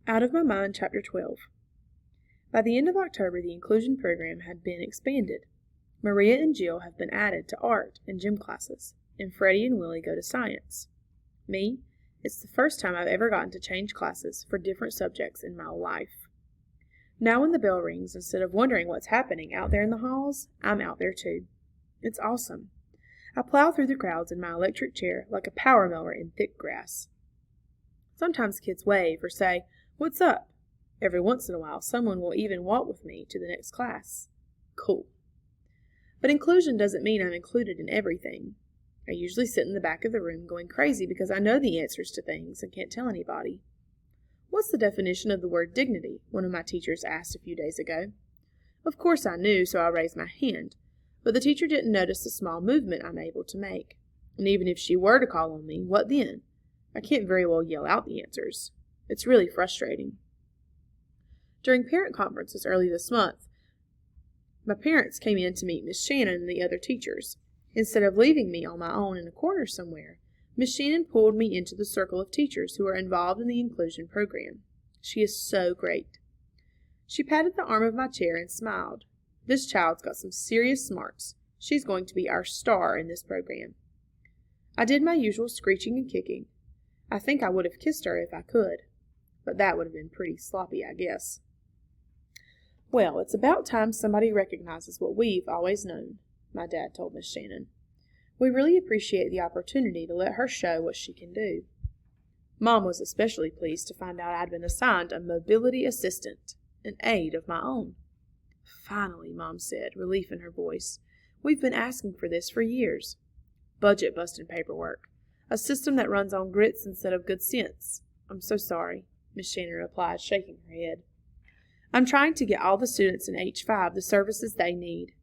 Out of My Mind, Chapter 12. By the end of October, the inclusion program had been expanded. Maria and Jill have been added to art and gym classes, and Freddie and Willie go to science. Me, it's the first time I've ever gotten to change classes for different subjects in my life. Now when the bell rings, instead of wondering what's happening out there in the halls, I'm out there too. It's awesome. I plow through the crowds in my electric chair like a power mower in thick grass. Sometimes kids wave or say, "What's up?" Every once in a while, someone will even walk with me to the next class. Cool. But inclusion doesn't mean I'm included in everything. I usually sit in the back of the room going crazy because I know the answers to things and can't tell anybody. "What's the definition of the word dignity?" one of my teachers asked a few days ago. Of course I knew, so I raised my hand, but the teacher didn't notice the small movement I'm able to make. And even if she were to call on me, what then? I can't very well yell out the answers. It's really frustrating. During parent conferences early this month, my parents came in to meet Miss Shannon and the other teachers. Instead of leaving me on my own in a corner somewhere, Miss Shannon pulled me into the circle of teachers who are involved in the inclusion program. She is so great. She patted the arm of my chair and smiled. This child's got some serious smarts. She's going to be our star in this program. I did my usual screeching and kicking. I think I would have kissed her if I could, but that would have been pretty sloppy, I guess. "Well, it's about time somebody recognizes what we've always known," my dad told Miss Shannon. "We really appreciate the opportunity to let her show what she can do." Mom was especially pleased to find out I'd been assigned a mobility assistant, an aide of my own. "Finally," Mom said, relief in her voice. "We've been asking for this for years." Budget-busting paperwork. A system that runs on grits instead of good sense. "I'm so sorry," Miss Shannon replied, shaking her head. "I'm trying to get all the students in H5 the services they need,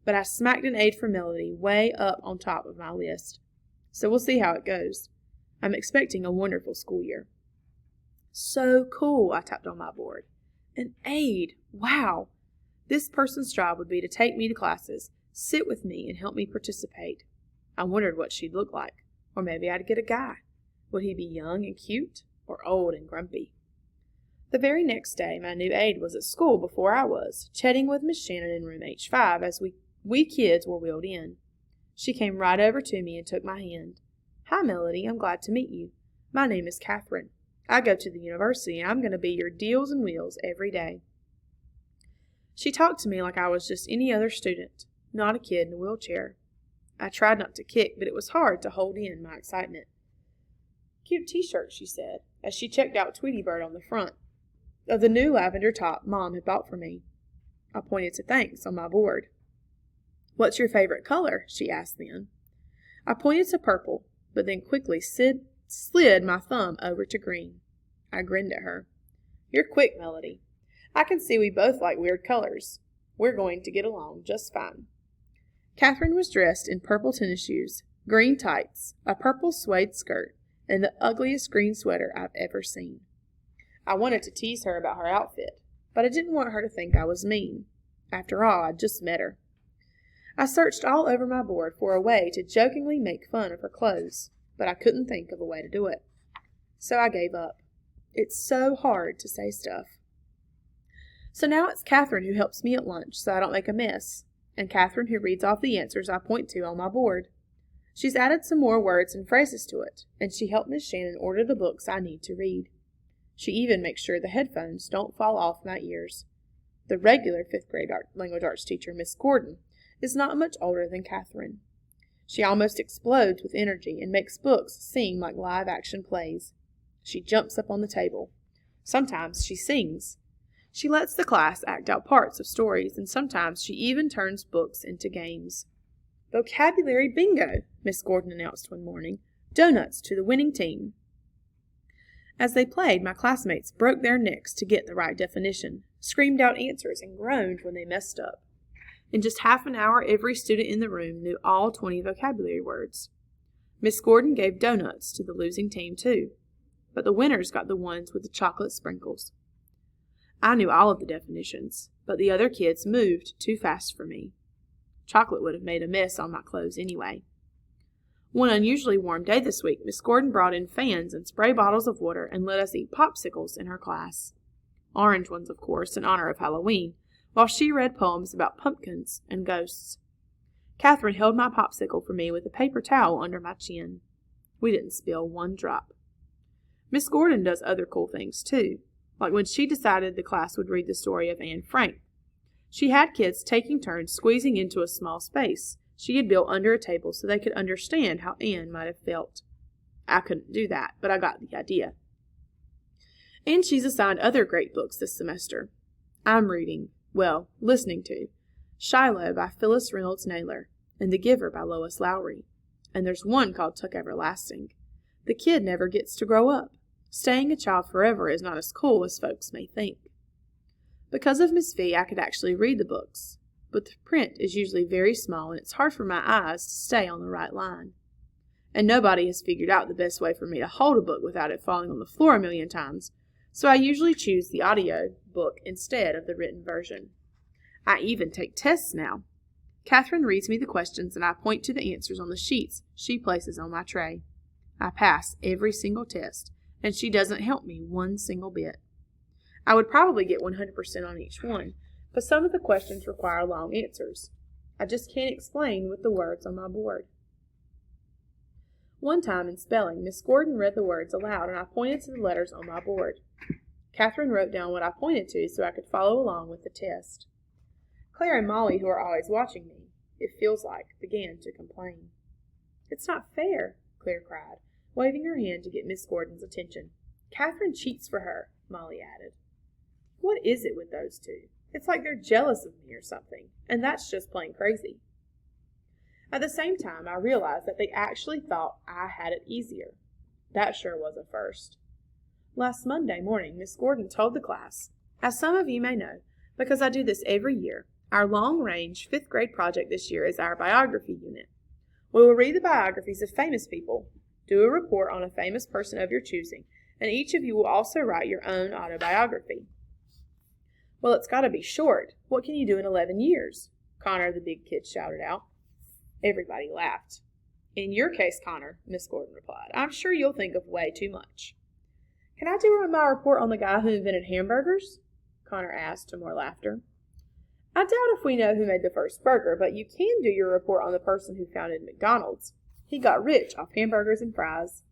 but I smacked an aid for Melody way up on top of my list. So we'll see how it goes. I'm expecting a wonderful school year." "So cool," I tapped on my board. "An aide! Wow! This person's job would be to take me to classes, sit with me, and help me participate." I wondered what she'd look like. Or maybe I'd get a guy. Would he be young and cute, or old and grumpy? The very next day, my new aide was at school before I was, chatting with Miss Shannon in room H5 as we kids were wheeled in. She came right over to me and took my hand. "Hi, Melody. I'm glad to meet you. My name is Catherine. I go to the university, and I'm going to be your deals and wheels every day." She talked to me like I was just any other student, not a kid in a wheelchair. I tried not to kick, but it was hard to hold in my excitement. "Cute t-shirt," she said, as she checked out Tweety Bird on the front of the new lavender top Mom had bought for me. I pointed to thanks on my board. "What's your favorite color?" she asked then. I pointed to purple, but then quickly slid my thumb over to green. I grinned at her. "You're quick, Melody. I can see we both like weird colors. We're going to get along just fine." Catherine was dressed in purple tennis shoes, green tights, a purple suede skirt, and the ugliest green sweater I've ever seen. I wanted to tease her about her outfit, but I didn't want her to think I was mean. After all, I'd just met her. I searched all over my board for a way to jokingly make fun of her clothes, but I couldn't think of a way to do it. So I gave up. It's so hard to say stuff. So now it's Catherine who helps me at lunch so I don't make a mess, and Catherine who reads off the answers I point to on my board. She's added some more words and phrases to it, and she helped Miss Shannon order the books I need to read. She even makes sure the headphones don't fall off my ears. The regular 5th grade language arts teacher, Miss Gordon, is not much older than Catherine. She almost explodes with energy and makes books seem like live-action plays. She jumps up on the table. Sometimes she sings. She lets the class act out parts of stories, and sometimes she even turns books into games. "Vocabulary bingo," Miss Gordon announced one morning. "Donuts to the winning team." As they played, my classmates broke their necks to get the right definition, screamed out answers, and groaned when they messed up. In just half an hour, every student in the room knew all 20 vocabulary words. Miss Gordon gave donuts to the losing team, too, but the winners got the ones with the chocolate sprinkles. I knew all of the definitions, but the other kids moved too fast for me. Chocolate would have made a mess on my clothes anyway. One unusually warm day this week, Miss Gordon brought in fans and spray bottles of water and let us eat popsicles in her class. Orange ones, of course, in honor of Halloween, while she read poems about pumpkins and ghosts. Catherine held my popsicle for me with a paper towel under my chin. We didn't spill one drop. Miss Gordon does other cool things, too, like when she decided the class would read the story of Anne Frank. She had kids taking turns squeezing into a small space she had built under a table so they could understand how Anne might have felt. I couldn't do that, but I got the idea. And she's assigned other great books this semester. I'm listening to Shiloh by Phyllis Reynolds Naylor and The Giver by Lois Lowry. And there's one called Tuck Everlasting. The kid never gets to grow up. Staying a child forever is not as cool as folks may think. Because of Miss V, I could actually read the books, but the print is usually very small and it's hard for my eyes to stay on the right line. And nobody has figured out the best way for me to hold a book without it falling on the floor a million times, so I usually choose the audio book instead of the written version. I even take tests now. Catherine reads me the questions and I point to the answers on the sheets she places on my tray. I pass every single test, and she doesn't help me one single bit. I would probably get 100% on each one, but some of the questions require long answers. I just can't explain with the words on my board. One time in spelling, Miss Gordon read the words aloud and I pointed to the letters on my board. Catherine wrote down what I pointed to so I could follow along with the test. Claire and Molly, who are always watching me, it feels like, began to complain. "It's not fair," Claire cried, waving her hand to get Miss Gordon's attention. "Catherine cheats for her," Molly added. "What is it with those two? It's like they're jealous of me or something, and that's just plain crazy." At the same time, I realized that they actually thought I had it easier. That sure was a first. Last Monday morning, Miss Gordon told the class, "As some of you may know, because I do this every year, our long-range 5th grade project this year is our biography unit. We will read the biographies of famous people, do a report on a famous person of your choosing, and each of you will also write your own autobiography." "Well, it's got to be short. What can you do in 11 years? Connor, the big kid, shouted out. Everybody laughed. "In your case, Connor," Miss Gordon replied, "I'm sure you'll think of way too much." "Can I do my report on the guy who invented hamburgers?" Connor asked, to more laughter. "I doubt if we know who made the first burger, but you can do your report on the person who founded McDonald's. He got rich off hamburgers and fries."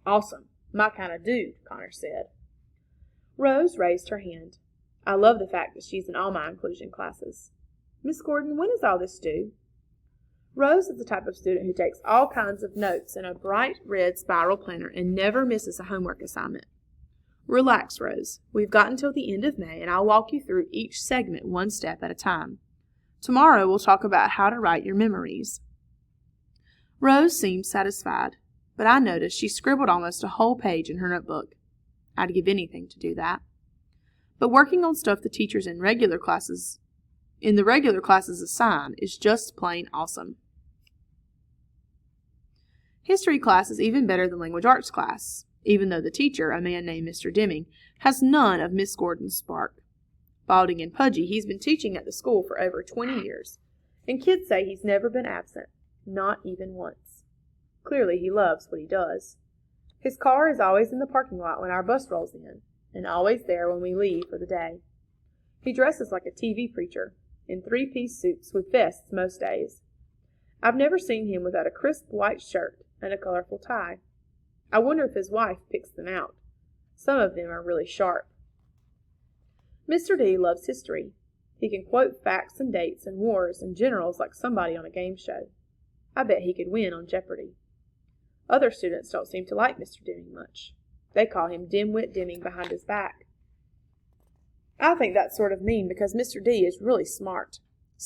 "Awesome. My kind of dude," Connor said. Rose raised her hand. I love the fact that she's in all my inclusion classes. "Miss Gordon, when is all this due?" Rose is the type of student who takes all kinds of notes in a bright red spiral planner and never misses a homework assignment. "Relax, Rose. We've got until the end of May, and I'll walk you through each segment one step at a time. Tomorrow we'll talk about how to write your memories." Rose seemed satisfied, but I noticed she scribbled almost a whole page in her notebook. I'd give anything to do that. But working on stuff the teachers in the regular classes assign is just plain awesome. History class is even better than language arts class, even though the teacher, a man named Mr. Deming, has none of Miss Gordon's spark. Balding and pudgy, he's been teaching at the school for over 20 years, and kids say he's never been absent, not even once. Clearly he loves what he does. His car is always in the parking lot when our bus rolls in, and always there when we leave for the day. He dresses like a TV preacher, in 3-piece suits with vests most days. I've never seen him without a crisp white shirt and a colorful tie. I wonder if his wife picks them out. Some of them are really sharp. Mr. D loves history. He can quote facts and dates and wars and generals like somebody on a game show. I bet he could win on Jeopardy. Other students don't seem to like Mr. Deming much. They call him Dimwit Deming behind his back. I think that's sort of mean because Mr. D is really smart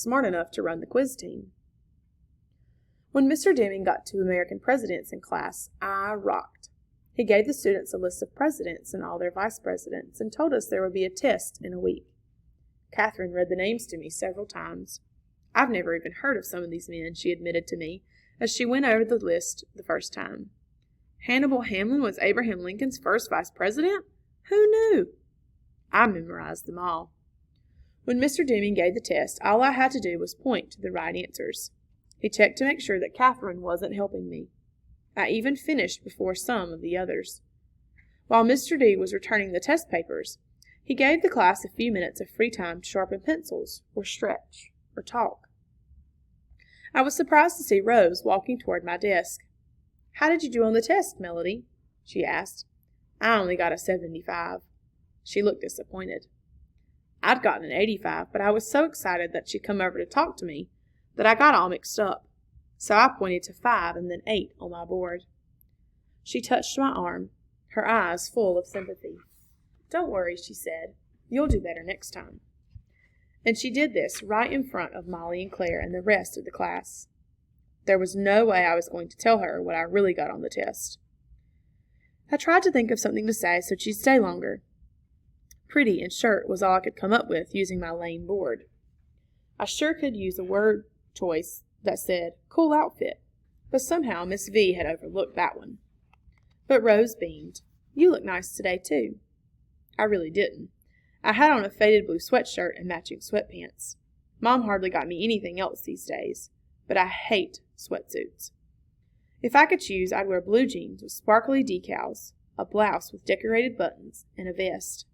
enough to run the quiz team. When Mr. Deming got to American presidents in class, I rocked. He gave the students a list of presidents and all their vice presidents and told us there would be a test in a week. Catherine read the names to me several times. I've never even heard of some of these men, she admitted to me, as she went over the list the first time. Hannibal Hamlin was Abraham Lincoln's first vice president? Who knew? I memorized them all. When Mr. Deming gave the test, all I had to do was point to the right answers. He checked to make sure that Catherine wasn't helping me. I even finished before some of the others. While Mr. D was returning the test papers, he gave the class a few minutes of free time to sharpen pencils, or stretch, or talk. I was surprised to see Rose walking toward my desk. "How did you do on the test, Melody?" she asked. "I only got a 75. She looked disappointed. I'd gotten an 85, but I was so excited that she'd come over to talk to me that I got all mixed up. So I pointed to 5 and then 8 on my board. She touched my arm, her eyes full of sympathy. "Don't worry," she said. "You'll do better next time." And she did this right in front of Molly and Claire and the rest of the class. There was no way I was going to tell her what I really got on the test. I tried to think of something to say so she'd stay longer. Pretty and shirt was all I could come up with using my lame board. I sure could use a word choice that said cool outfit, but somehow Miss V had overlooked that one. But Rose beamed. "You look nice today, too." I really didn't. I had on a faded blue sweatshirt and matching sweatpants. Mom hardly got me anything else these days, but I hate sweatsuits. If I could choose, I'd wear blue jeans with sparkly decals, a blouse with decorated buttons, and a vest.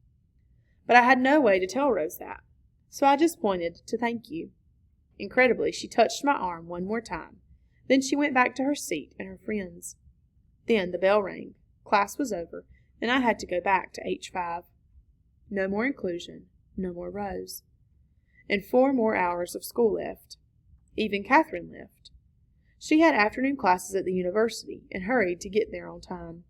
But I had no way to tell Rose that, so I just pointed to thank you. Incredibly, she touched my arm one more time. Then she went back to her seat and her friends. Then the bell rang, class was over, and I had to go back to H5. No more inclusion, no more Rose. And 4 more hours of school left. Even Catherine left. She had afternoon classes at the university and hurried to get there on time.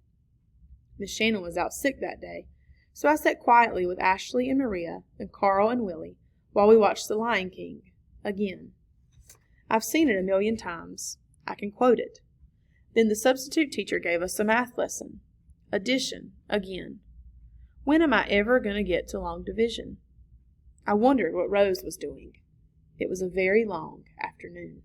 Miss Shannon was out sick that day, so I sat quietly with Ashley and Maria and Carl and Willie while we watched The Lion King again. I've seen it a million times. I can quote it. Then the substitute teacher gave us a math lesson. Addition again. When am I ever going to get to long division? I wondered what Rose was doing. It was a very long afternoon.